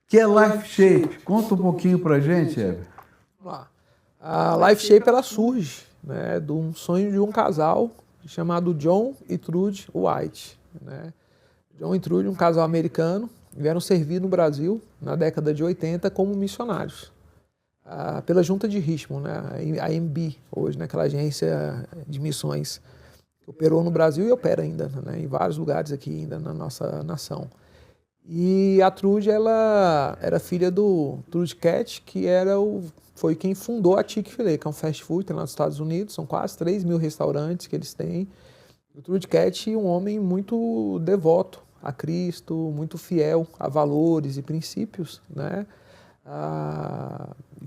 que é Life Shape? Conta um pouquinho pra gente, Heber. Vamos lá. A Life Shape ela surge, né, de um sonho de um casal chamado John e Trudy White. Né? John e Trudy, um casal americano, vieram servir no Brasil na década de 80 como missionários. Pela Junta de Richmond, né, a AMB, hoje, naquela agência de missões que operou no Brasil e opera ainda, né, em vários lugares aqui ainda na nossa nação. E a Trudy, ela era filha do Trudy Cat, que foi quem fundou a Chick-fil-A, que é um fast food, tem lá nos Estados Unidos, são quase 3 mil restaurantes que eles têm. O Trudy Cat é um homem muito devoto a Cristo, muito fiel a valores e princípios, né?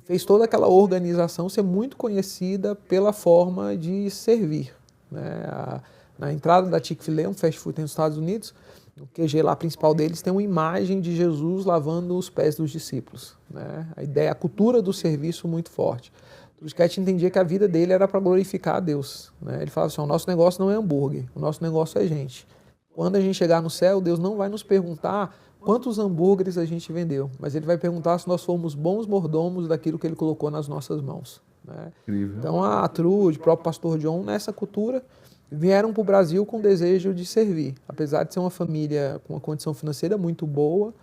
Fez toda aquela organização ser muito conhecida pela forma de servir. Né? Na entrada da Chick-fil-A, um fast food nos Estados Unidos, o QG lá principal deles tem uma imagem de Jesus lavando os pés dos discípulos. Né? A cultura do serviço muito forte. O Trudy Cat entendia que a vida dele era para glorificar a Deus. Né? Ele falava assim, o nosso negócio não é hambúrguer, o nosso negócio é gente. Quando a gente chegar no céu, Deus não vai nos perguntar quantos hambúrgueres a gente vendeu, mas Ele vai perguntar se nós fomos bons mordomos daquilo que Ele colocou nas nossas mãos. Né? Então a Trudy, o próprio pastor John, nessa cultura, vieram para o Brasil com o desejo de servir. Apesar de ser uma família com uma condição financeira muito boa,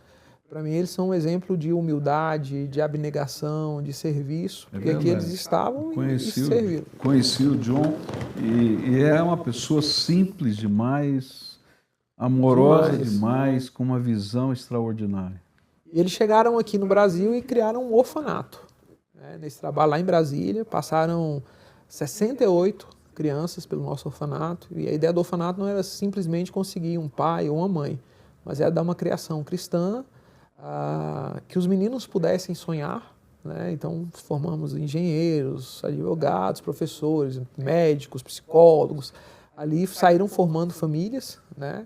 para mim eles são um exemplo de humildade, de abnegação, de serviço, porque aqui eles estavam e serviram. Conheci o John e é uma pessoa simples demais, amorosa demais, com uma visão extraordinária. E eles chegaram aqui no Brasil e criaram um orfanato. Né? Nesse trabalho lá em Brasília, passaram 68 crianças pelo nosso orfanato, e a ideia do orfanato não era simplesmente conseguir um pai ou uma mãe, mas era dar uma criação cristã, que os meninos pudessem sonhar. Né? Então formamos engenheiros, advogados, professores, médicos, psicólogos, ali saíram formando famílias. Né?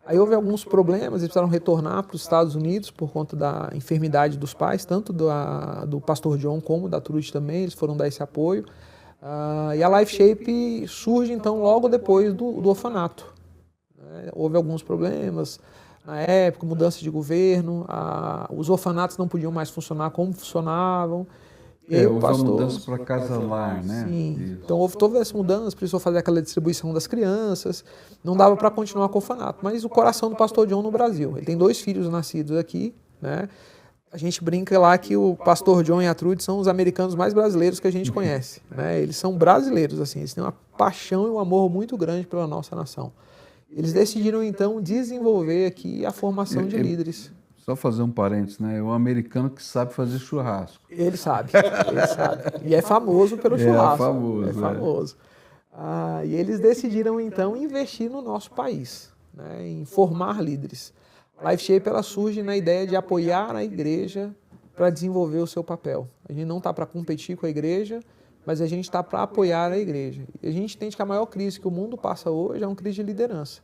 Aí houve alguns problemas, eles precisaram retornar para os Estados Unidos por conta da enfermidade dos pais, tanto do pastor John como da Trudy também, eles foram dar esse apoio. E a Life Shape surge, então, logo depois do orfanato. Né? Houve alguns problemas na época, mudança de governo, os orfanatos não podiam mais funcionar como funcionavam. Houve a mudança para casa-lar, né? Sim, isso. Então houve toda essa mudança, precisou fazer aquela distribuição das crianças, não dava para continuar com o orfanato. Mas o coração do pastor John no Brasil, ele tem 2 filhos nascidos aqui, né? A gente brinca lá que o pastor John e a Trudy são os americanos mais brasileiros que a gente conhece. Né? Eles são brasileiros, assim, eles têm uma paixão e um amor muito grande pela nossa nação. Eles decidiram, então, desenvolver aqui a formação de líderes. Só fazer um parênteses, né? É um americano que sabe fazer churrasco. Ele sabe. E é famoso pelo churrasco. É famoso. E eles decidiram, então, investir no nosso país, né? Em formar líderes. Life Shape ela surge na ideia de apoiar a igreja para desenvolver o seu papel. A gente não está para competir com a igreja, mas a gente está para apoiar a igreja. E a gente entende que a maior crise que o mundo passa hoje é uma crise de liderança.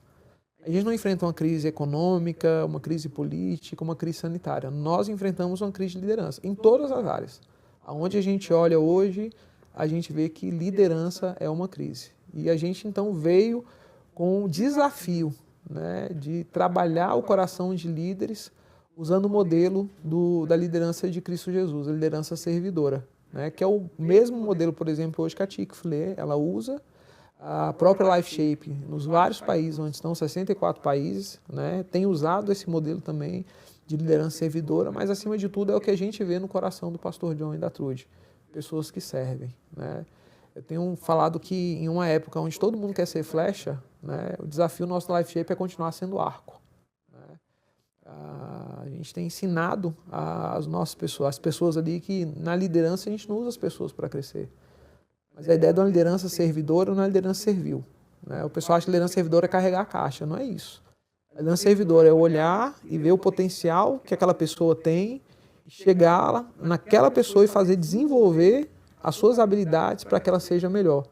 A gente não enfrenta uma crise econômica, uma crise política, uma crise sanitária. Nós enfrentamos uma crise de liderança em todas as áreas. Aonde a gente olha hoje, a gente vê que liderança é uma crise. E a gente então veio com o desafio, né, de trabalhar o coração de líderes usando o modelo da liderança de Cristo Jesus, a liderança servidora, né, que é o mesmo modelo, por exemplo, hoje que a Chick-fil-A ela usa, a própria Life Shape, nos vários países, onde estão 64 países, né, tem usado esse modelo também de liderança servidora, mas acima de tudo é o que a gente vê no coração do pastor John e da Trudy, pessoas que servem. Né. Eu tenho falado que em uma época onde todo mundo quer ser flecha, né, o desafio do nosso Life Shape é continuar sendo arco. Né. A gente tem ensinado as nossas pessoas, as pessoas ali que na liderança a gente não usa as pessoas para crescer. Mas a ideia de uma liderança servidora não é liderança servil. Né. O pessoal acha que liderança servidora é carregar a caixa, não é isso. A liderança servidora é olhar e ver o potencial que aquela pessoa tem, chegar naquela pessoa e fazer desenvolver as suas habilidades para que ela seja melhor.